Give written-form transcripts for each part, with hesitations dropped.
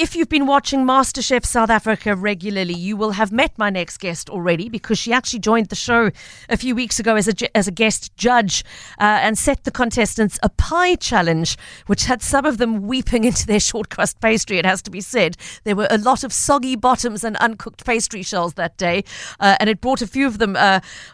if you've been watching MasterChef South Africa regularly, you will have met my next guest already, because she actually joined the show a few weeks ago as a guest judge and set the contestants a pie challenge, which had some of them weeping into their short crust pastry, it has to be said. There were a lot of soggy bottoms and uncooked pastry shells that day, and it brought a few of them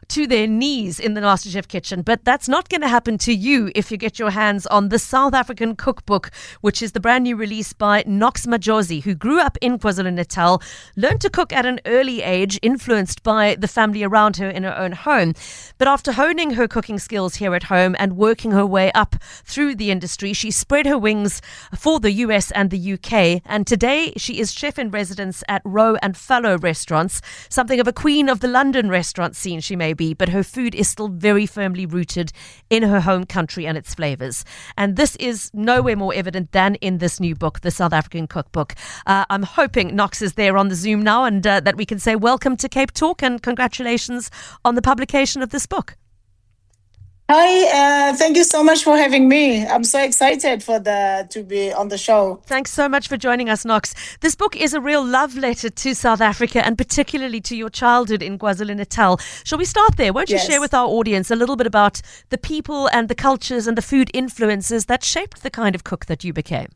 to their knees in the MasterChef kitchen. But that's not going to happen to you if you get your hands on the South African Cookbook, which is the brand new release by Nokx Majozi, who grew up in KwaZulu-Natal, learned to cook at an early age, influenced by the family around her in her own home. But after honing her cooking skills here at home and working her way up through the industry, she spread her wings for the US and the UK. And today she is chef in residence at Roe and Fallow restaurants, something of a queen of the London restaurant scene she may be, but her food is still very firmly rooted in her home country and its flavours. And this is nowhere more evident than in this new book, the South African Cookbook. I'm hoping Nokx is there on the Zoom now, and that we can say welcome to CapeTalk and congratulations on the publication of this book. Hi, thank you so much for having me. I'm so excited to be on the show. Thanks so much for joining us, Nokx. This book is a real love letter to South Africa, and particularly to your childhood in KwaZulu-Natal. Shall we start there? Won't you share with our audience a little bit about the people and the cultures and the food influences that shaped the kind of cook that you became?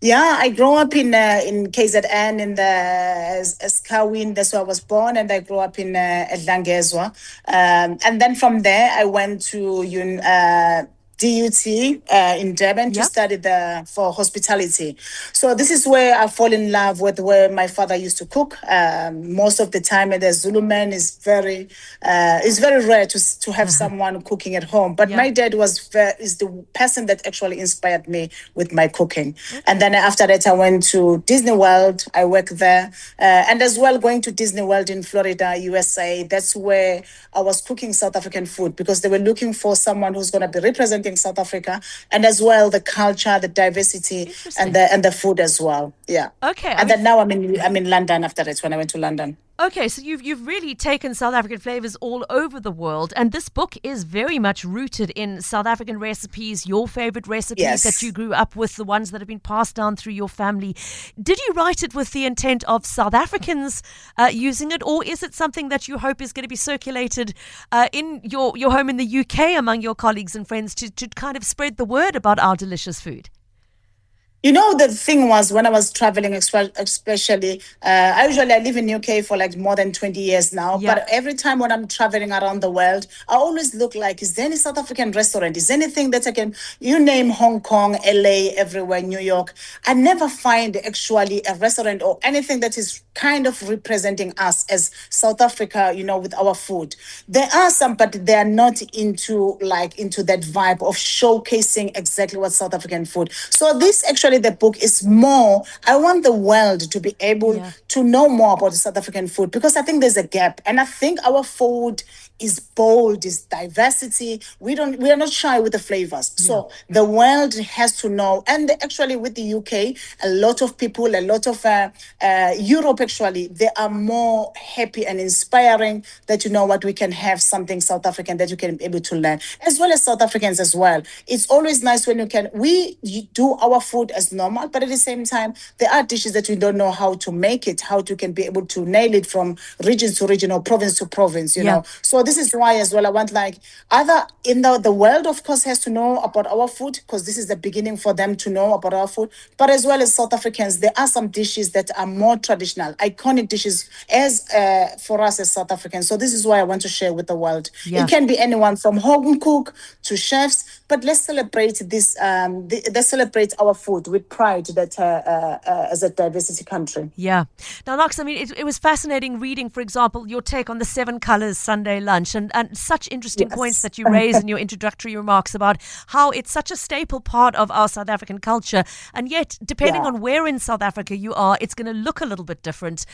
Yeah, I grew up in KZN, in the Skawin. That's where I was born, and I grew up in Edlangezwa. And then from there, I went to DUT in Durban to study for hospitality. So this is where I fall in love with where my father used to cook. Most of the time, the Zulu man is very rare to have someone cooking at home. But my dad is the person that actually inspired me with my cooking. Okay. And then after that, I went to Disney World. I worked there, and as well going to Disney World in Florida, USA. That's where I was cooking South African food, because they were looking for someone who's going to be representing South Africa, and as well the culture, the diversity, and the food as well. Yeah. Okay. And then now I'm in London after that, when I went to London. Okay, so you've really taken South African flavors all over the world, and this book is very much rooted in South African recipes, your favorite recipes that you grew up with, the ones that have been passed down through your family. Did you write it with the intent of South Africans using it, or is it something that you hope is going to be circulated in your home in the UK among your colleagues and friends to kind of spread the word about our delicious food? You know, the thing was, when I was traveling, especially, I live in UK for like more than 20 years now. Yeah. But every time when I'm traveling around the world, I always look like, is there any South African restaurant? Is there anything that I can, you name Hong Kong, LA, everywhere, New York. I never find actually a restaurant or anything that is kind of representing us as South Africa, with our food. There are some, but they are not into that vibe of showcasing exactly what South African food. So this actually, the book is more, I want the world to be able to know more about the South African food, because I think there's a gap. And I think our food is bold, is diversity. We are not shy with the flavors. Yeah. So the world has to know. And actually with the UK, a lot of people, a lot of Europe actually, they are more happy and inspiring that, what, we can have something South African that you can be able to learn, as well as South Africans as well. It's always nice when we do our food as normal, but at the same time, there are dishes that we don't know how to make it, how to can be able to nail it from region to region or province to province, you know. So this is why as well I want other in the world, of course, has to know about our food, because this is the beginning for them to know about our food. But as well as South Africans, there are some dishes that are more traditional, iconic dishes as for us as South Africans. So this is why I want to share with the world. It can be anyone from home cook to chefs, but let's celebrate this. Let's celebrate our food with pride that as a diversity country. Yeah. Now, Nokx, I mean, it was fascinating reading, for example, your take on the 7 Colours Sunday lunch, and such interesting points that you raise in your introductory remarks about how it's such a staple part of our South African culture, and yet depending on where in South Africa you are, it's going to look a little bit different.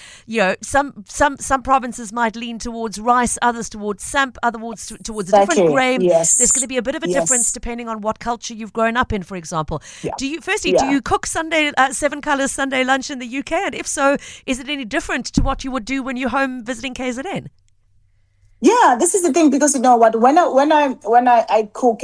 Some provinces might lean towards rice, others towards samp, others towards a different grain. There's going to be a bit of a difference depending on what culture you've grown up in, for example. Do you cook 7 Colours Sunday lunch in the UK? And if so, is it any different to what you would do when you're home visiting KZN? Yeah, this is the thing, because you know what, when I cook,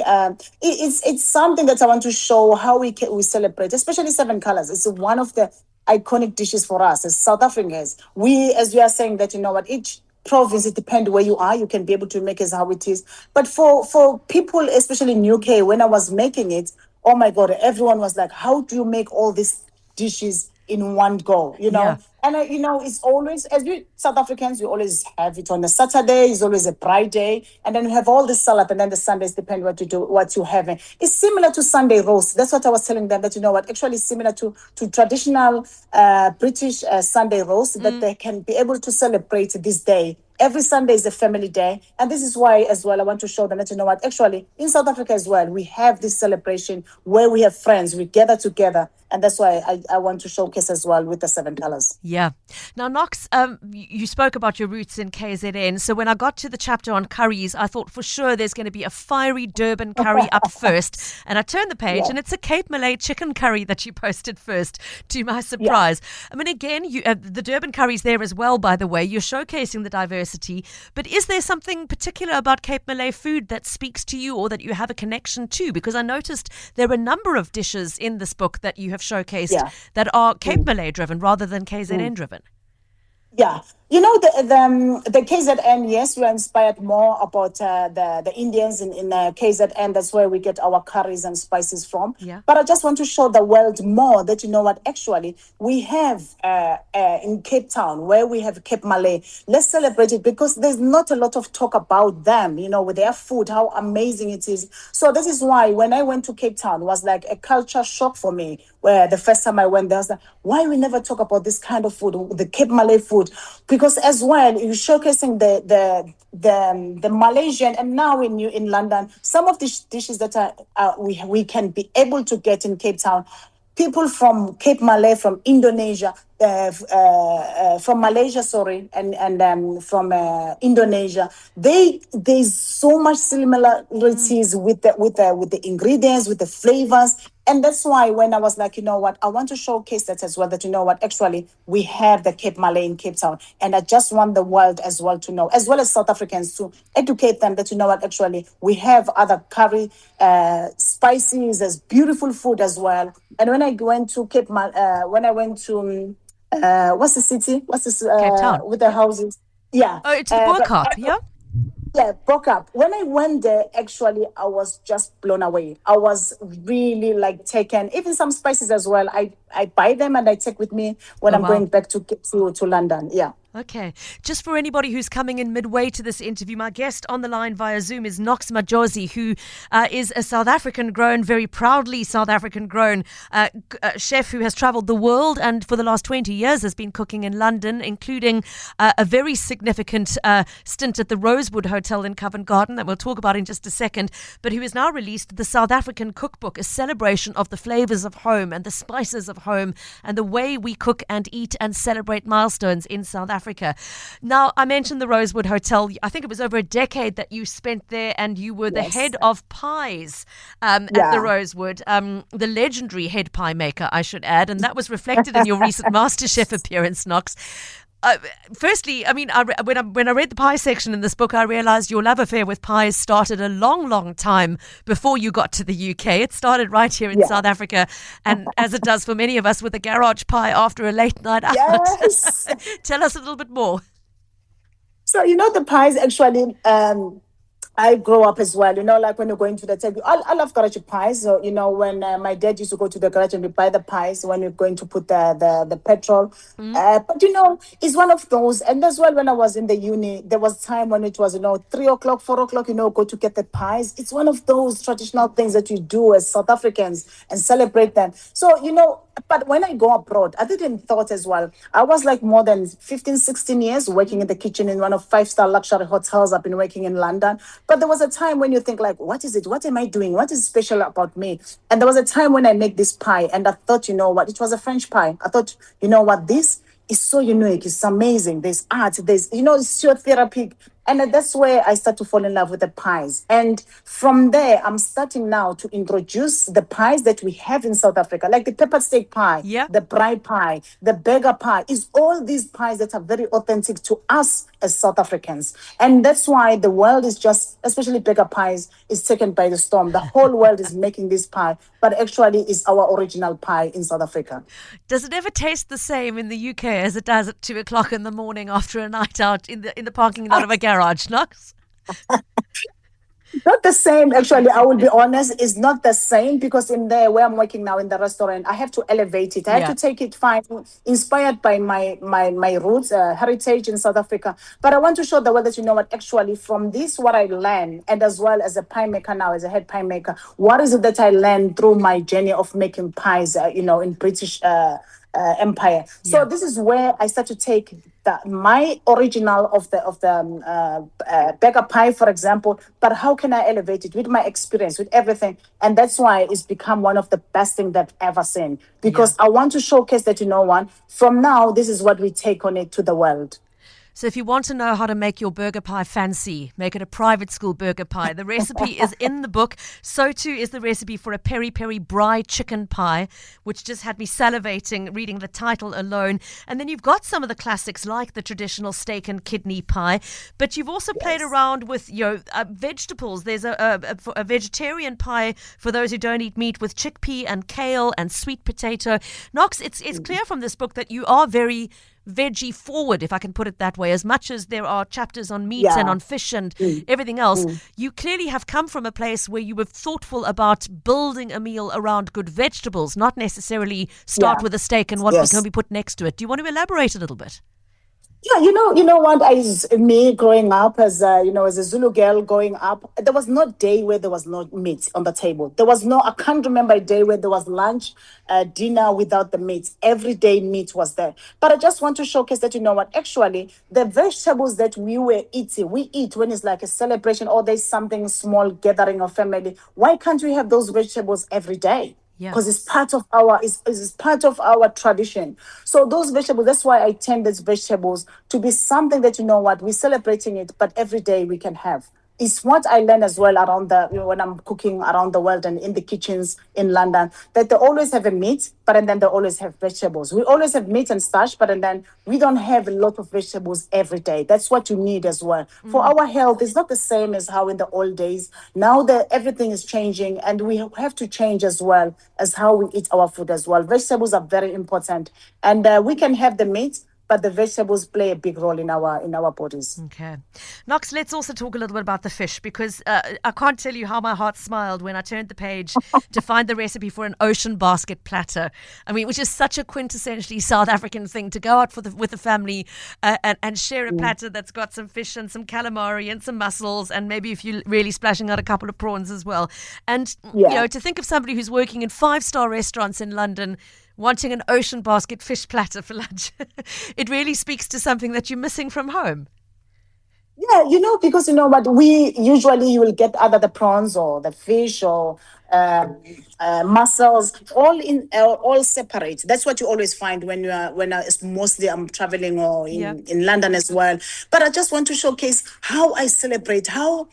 it's something that I want to show how we celebrate, especially seven colors. It's one of the iconic dishes for us as South Africans. As we are saying that, you know what, each province, it depends where you are, you can be able to make it how it is. But for people, especially in UK, when I was making it, oh my god, everyone was like, how do you make all these dishes in one go, you Yeah. know? And it's always, as we South Africans, we always have it on a Saturday. It's always a bright day, and then we have all the salad, and then the Sundays depend what you're having. It's similar to Sunday roast. That's what I was telling them, that you know what, actually similar to traditional British Sunday roast, that they can be able to celebrate this day. Every Sunday is a family day. And this is why, as well, I want to show them that, you know what, actually, in South Africa as well, we have this celebration where we have friends, we gather together. And that's why I want to showcase as well with the seven colors. Yeah. Now, Nokx, you spoke about your roots in KZN. So when I got to the chapter on curries, I thought for sure there's going to be a fiery Durban curry up first. And I turned the page, Yeah. and it's a Cape Malay chicken curry that you posted first, to my Yeah. surprise. I mean, again, the Durban curry's there as well, by the way. You're showcasing the diversity. But is there something particular about Cape Malay food that speaks to you or that you have a connection to? Because I noticed there are a number of dishes in this book that you have showcased Yeah. that are Cape Malay driven rather than KZN driven. Yeah, you know, the KZN. Yes, we are inspired more about the Indians in KZN. That's where we get our curries and spices from. Yeah. But I just want to show the world more that, you know what, actually we have in Cape Town, where we have Cape Malay. Let's celebrate it, because there's not a lot of talk about them. You know, with their food, how amazing it is. So this is why when I went to Cape Town, it was like a culture shock for me. Where the first time I went there, I was like, why we never talk about this kind of food, the Cape Malay food? Because as well, you're showcasing the Malaysian, and now in London, some of these dishes that we can be able to get in Cape Town. People from Cape Malay, from Indonesia, from Malaysia, sorry, and from Indonesia, there's so much similarities with the ingredients, with the flavors. And that's why when I was like, you know what, I want to showcase that as well, that, you know what, actually we have the Cape Malay in Cape Town. And I just want the world as well to know, as well as South Africans, to educate them that, you know what, actually we have other curry, spices, as beautiful food as well. And when I went to when I went to, what's the city? What's this, Cape Town. with the houses? Yeah. Oh, it's the But Bo-Kaap, yeah? yeah, broke up. When I went there, actually, I was just blown away. I was really like taken. Even some spices as well. I buy them and I take with me when Oh, I'm wow. going back to London. Yeah. Okay. Just for anybody who's coming in midway to this interview, my guest on the line via Zoom is Nokx Majozi, who is a South African grown, very proudly South African grown chef who has traveled the world and for the last 20 years has been cooking in London, including a very significant stint at the Rosewood Hotel in Covent Garden that we'll talk about in just a second, but who has now released the South African Cookbook, a celebration of the flavors of home and the spices of home and the way we cook and eat and celebrate milestones in South Africa. Now, I mentioned the Rosewood Hotel. I think it was over a decade that you spent there, and you were the Yes. head of pies at the Yeah. Rosewood, the legendary head pie maker, I should add, and that was reflected in your recent MasterChef appearance, Nokx. Firstly, I mean, when I read the pie section in this book, I realized your love affair with pies started a long, long time before you got to the UK. It started right here in Yeah. South Africa, and as it does for many of us, with a garage pie after a late night out. Yes. Tell us a little bit more. So, you know, the pies actually, I grew up as well, you know, like when you're going to the table. I love garage pies. So, you know, when my dad used to go to the garage and we buy the pies when we're going to put the petrol. But, you know, it's one of those. And as well, when I was in the uni, there was time when it was, you know, 3 o'clock, 4 o'clock, you know, go to get the pies. It's one of those traditional things that you do as South Africans and celebrate them. So, you know, but when I go abroad, I didn't thought as well. I was like more than 15, 16 years working in the kitchen in one of five-star luxury hotels. I've been working in London. But there was a time when you think like, what is it? What am I doing? What is special about me? And there was a time when I make this pie and I thought, you know what? It was a French pie. I thought, you know what? This is so unique. It's amazing. There's art. There's, you know, it's your therapy. And that's where I start to fall in love with the pies. And from there, I'm starting now to introduce the pies that we have in South Africa, like the pepper steak pie, Yeah. the braai pie, the burger pie. Is all these pies that are very authentic to us as South Africans. And that's why the world is just, especially burger pies, is taken by the storm. The whole world is making this pie, but actually it's our original pie in South Africa. Does it ever taste the same in the UK as it does at 2 o'clock in the morning after a night out in the parking lot of a garage, Nokx? Not the same, actually. I will be honest, it's not the same because in there where I'm working now in the restaurant, I have to elevate it. I have to take it fine, inspired by my roots, heritage in South Africa. But I want to show the world that you know what, actually, from this, what I learned, and as well as a pie maker now, as a head pie maker, what is it that I learned through my journey of making pies, in British empire. So this is where I start to take my original of the burger pie, for example. But how can I elevate it with my experience, with everything? And that's why it's become one of the best things that I've ever seen. Because I want to showcase that from now, this is what we take on it to the world. So if you want to know how to make your burger pie fancy, make it a private school burger pie. The recipe is in the book. So too is the recipe for a peri-peri braai chicken pie, which just had me salivating reading the title alone. And then you've got some of the classics like the traditional steak and kidney pie. But you've also played around with vegetables. There's a vegetarian pie for those who don't eat meat with chickpea and kale and sweet potato. Nokx, it's clear from this book that you are very veggie forward, if I can put it that way. As much as there are chapters on meat and on fish and everything else, you clearly have come from a place where you were thoughtful about building a meal around good vegetables, not necessarily start with a steak and what was going to be put next to it. Do you want to elaborate a little bit? Yeah, you know what? Me growing up as as a Zulu girl growing up, there was no day where there was no meat on the table. I can't remember a day where there was lunch, dinner without the meat. Every day meat was there. But I just want to showcase that actually the vegetables that we eat when it's like a celebration or there's something small gathering of family. Why can't we have those vegetables every day? Because it's part of our tradition. So those vegetables, that's why I tend these vegetables to be something that we're celebrating it, but every day we can have. It's what I learn as well around when I'm cooking around the world and in the kitchens in London, that they always have a meat, but then they always have vegetables. We always have meat and starch, but then we don't have a lot of vegetables every day. That's what you need as well. For our health, it's not the same as how in the old days. Now that everything is changing and we have to change as well as how we eat our food as well. Vegetables are very important. And we can have the meat, but the vegetables play a big role in our bodies. Okay. Nokx, let's also talk a little bit about the fish, because I can't tell you how my heart smiled when I turned the page to find the recipe for an ocean basket platter. I mean, which is such a quintessentially South African thing, to go out with the family and share a platter that's got some fish and some calamari and some mussels, and maybe if you're really splashing out a couple of prawns as well. And, to think of somebody who's working in 5-star restaurants in London wanting an ocean basket fish platter for lunch. It really speaks to something that you're missing from home. Yeah, because what you will get either the prawns or the fish or mussels, all separate. That's what you always find when it's mostly I'm traveling or in London as well. But I just want to showcase how I celebrate, how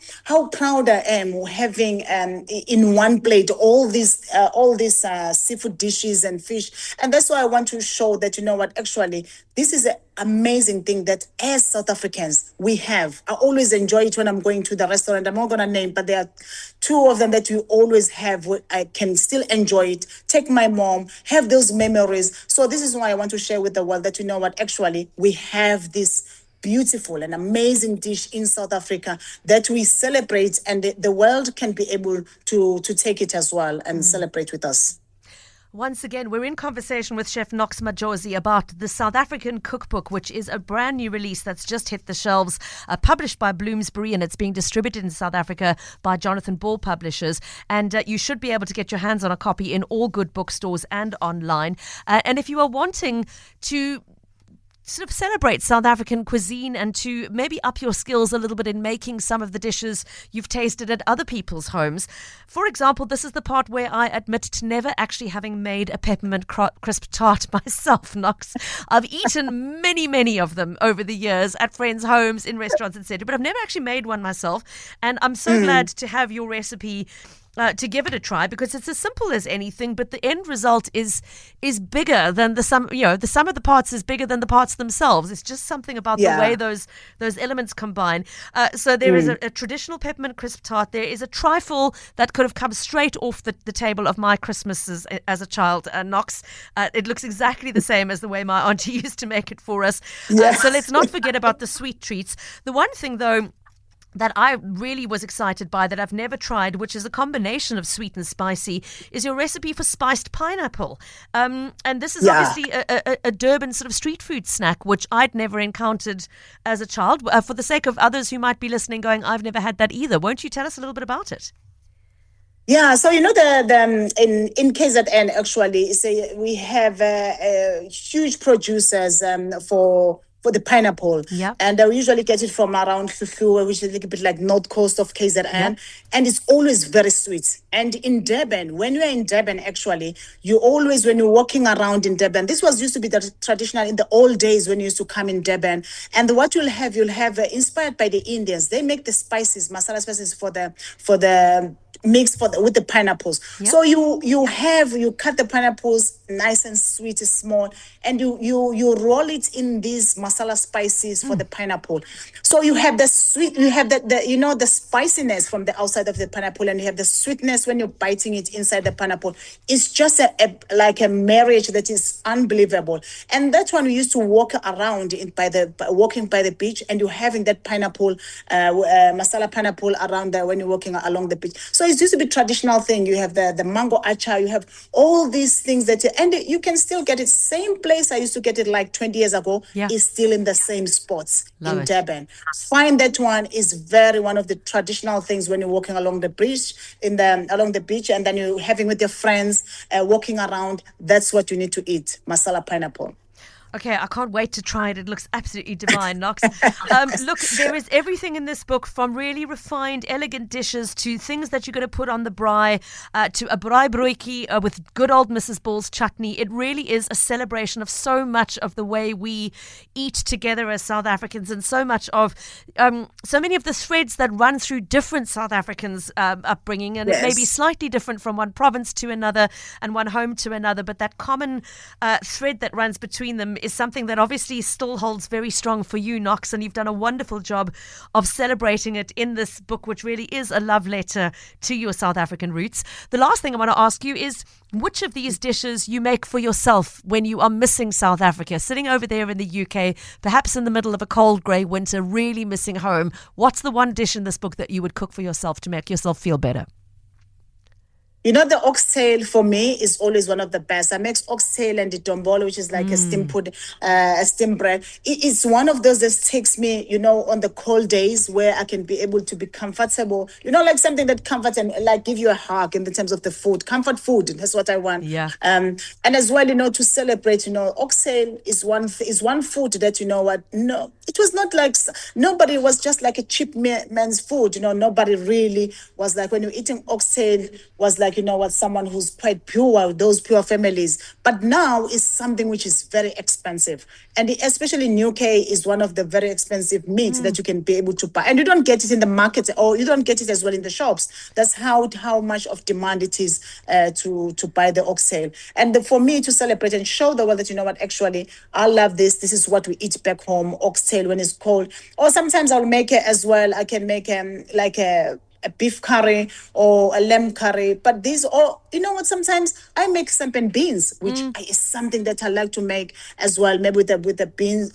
proud I am having in one plate all these seafood dishes and fish. And that's why I want to show that actually this is an amazing thing that as South Africans we have. I always enjoy it when I'm going to the restaurant. I'm not going to name, but there are 2 of them that we always have. I can still enjoy it. Take my mom, have those memories. So this is why I want to share with the world that actually we have this beautiful and amazing dish in South Africa that we celebrate, and the world can be able to take it as well and celebrate with us. Once again, we're in conversation with Chef Nokx Majozi about the South African Cookbook, which is a brand new release that's just hit the shelves, published by Bloomsbury, and it's being distributed in South Africa by Jonathan Ball Publishers. And you should be able to get your hands on a copy in all good bookstores and online. And if you are wanting to sort of celebrate South African cuisine and to maybe up your skills a little bit in making some of the dishes you've tasted at other people's homes. For example, this is the part where I admit to never actually having made a peppermint crisp tart myself, Nokx. I've eaten many of them over the years at friends' homes, in restaurants, etc., but I've never actually made one myself. And I'm so glad to have your recipe to give it a try, because it's as simple as anything, but the end result is bigger than the sum. The sum of the parts is bigger than the parts themselves. It's just something about the way those elements combine. So there is a traditional peppermint crisp tart. There is a trifle that could have come straight off the table of my Christmases as a child, Nokx. It looks exactly the same as the way my auntie used to make it for us. So let's not forget about the sweet treats. The one thing, though, that I really was excited by, that I've never tried, which is a combination of sweet and spicy, is your recipe for spiced pineapple. And this is obviously a Durban sort of street food snack, which I'd never encountered as a child. For the sake of others who might be listening going, I've never had that either. Won't you tell us a little bit about it? Yeah, so the in KZN actually, we have huge producers for the pineapple. Yeah. And we usually get it from around Fufu, which is a little bit like north coast of KZN. Yeah. And it's always very sweet. And in Durban, when you're in Durban, actually, you always, when you're walking around in Durban, this was used to be the traditional in the old days when you used to come in Durban. And what you'll have inspired by the Indians. They make the spices, masala spices for the mix with the pineapples. Yep. So you cut the pineapples nice and sweet, small, and you roll it in these masala spices for the pineapple. So you have the sweet, you have the spiciness from the outside of the pineapple, and you have the sweetness when you're biting it inside the pineapple. It's just like a marriage that is unbelievable. And that's when we used to walk around walking by the beach, and you're having that pineapple, masala pineapple around there when you're walking along the beach. So it used to be traditional thing. You have the mango achar, you have all these things and you can still get it. Same place I used to get it like 20 years ago is still in the same spots in Durban. Find that one is one of the traditional things when you're walking along the beach, along the beach, and then you're having with your friends, walking around. That's what you need to eat, masala pineapple. Okay, I can't wait to try it. It looks absolutely divine, Nokx. Look, there is everything in this book, from really refined, elegant dishes to things that you're going to put on the braai, to a braai broodjie with good old Mrs. Ball's chutney. It really is a celebration of so much of the way we eat together as South Africans, and so much of so many of the threads that run through different South Africans' upbringing, and it may be slightly different from one province to another and one home to another, but that common thread that runs between them is something that obviously still holds very strong for you, Nokx, and you've done a wonderful job of celebrating it in this book, which really is a love letter to your South African roots. The last thing I want to ask you is which of these dishes you make for yourself when you are missing South Africa, sitting over there in the UK, perhaps in the middle of a cold, grey winter, really missing home. What's the one dish in this book that you would cook for yourself to make yourself feel better? The oxtail for me is always one of the best. I make oxtail and the dombolo, which is like a steamed bread. It's one of those that takes me, on the cold days where I can be able to be comfortable. Like something that comforts and like give you a hug in the terms of the food. Comfort food, that's what I want. Yeah. And as well, to celebrate, oxtail is one food that, it was not like, nobody was just like a cheap man's food. Nobody really was like, when you're eating oxtail, was like, someone who's quite pure, those pure families. But now it's something which is very expensive. And especially in UK is one of the very expensive meats that you can be able to buy. And you don't get it in the market, or you don't get it as well in the shops. That's how much of demand it is to buy the oxtail. And for me to celebrate and show the world that, actually, I love this. This is what we eat back home, oxtail when it's cold. Or sometimes I'll make it as well. I can make like a beef curry or a lamb curry, but these all, sometimes I make something beans, which is something that I like to make as well, maybe with the beans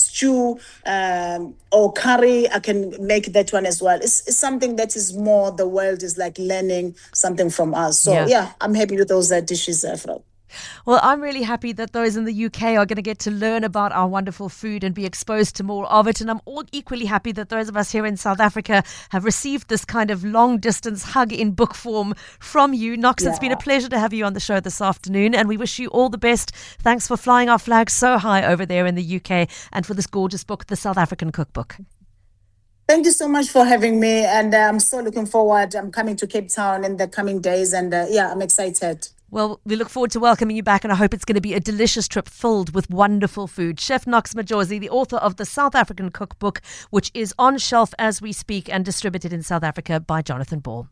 stew or curry. I can make that one as well. It's something that is more, the world is like learning something from us. So yeah I'm happy with those dishes, Fred. Well, I'm really happy that those in the UK are going to get to learn about our wonderful food and be exposed to more of it. And I'm all equally happy that those of us here in South Africa have received this kind of long distance hug in book form from you. Nokx, it's been a pleasure to have you on the show this afternoon, and we wish you all the best. Thanks for flying our flag so high over there in the UK and for this gorgeous book, The South African Cookbook. Thank you so much for having me, and I'm so looking forward. I'm coming to Cape Town in the coming days, and I'm excited. Well, we look forward to welcoming you back, and I hope it's going to be a delicious trip filled with wonderful food. Chef Nokx Majozi, the author of the South African Cookbook, which is on shelf as we speak and distributed in South Africa by Jonathan Ball.